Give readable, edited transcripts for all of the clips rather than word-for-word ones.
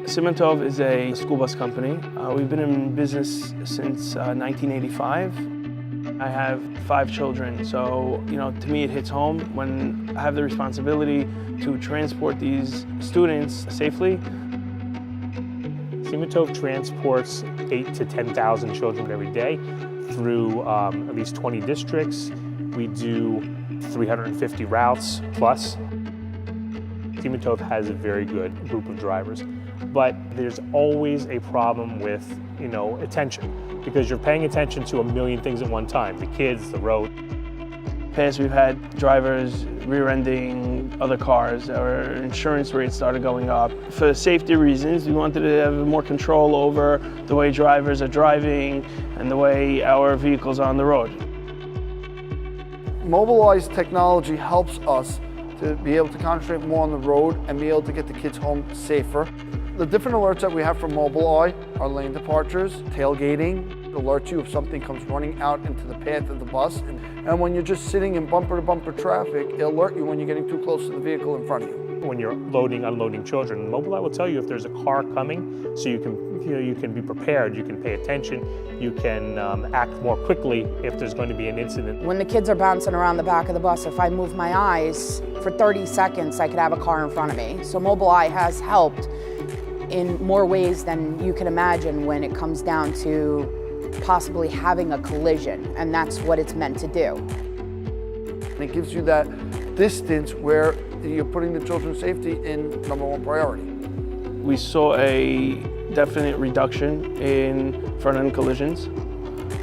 Seman-Tov is a school bus company. We've been in business since 1985. I have 5 children, so to me it hits home when I have the responsibility to transport these students safely. Seman-Tov transports 8,000 to 10,000 children every day through at least 20 districts. We do 350 routes plus. Seman-Tov has a very good group of drivers, but there's always a problem with, attention, because you're paying attention to a million things at one time, the kids, the road. In the past, we've had drivers rear-ending other cars. Our insurance rates started going up. For safety reasons, we wanted to have more control over the way drivers are driving and the way our vehicles are on the road. Mobileye's technology helps us to be able to concentrate more on the road and be able to get the kids home safer. The different alerts that we have from Mobileye are lane departures, tailgating, alerts you if something comes running out into the path of the bus. And when you're just sitting in bumper-to-bumper traffic, it'll alert you when you're getting too close to the vehicle in front of you. When you're loading, unloading children, Mobileye will tell you if there's a car coming, so you can be prepared, you can pay attention, you can act more quickly if there's going to be an incident. When the kids are bouncing around the back of the bus, if I move my eyes for 30 seconds, I could have a car in front of me. So Mobileye has helped in more ways than you can imagine when it comes down to possibly having a collision, and that's what it's meant to do. And it gives you that distance where you're putting the children's safety in #1 priority. We saw a definite reduction in front-end collisions.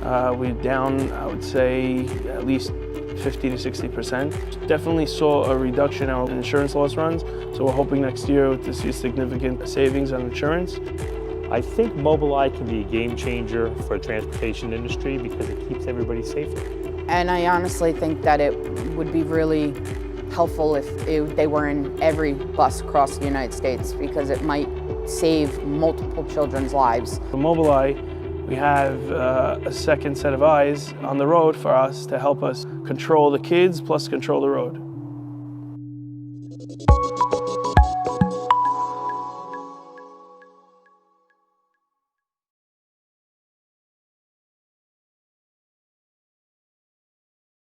We're down, I would say, at least 50 to 60%. Definitely saw a reduction in our insurance loss runs, so we're hoping next year to see significant savings on insurance. I think Mobileye can be a game changer for the transportation industry because it keeps everybody safer. And I honestly think that it would be really helpful if they were in every bus across the United States, because it might save multiple children's lives. For Mobileye, we have a second set of eyes on the road for us to help us control the kids plus control the road.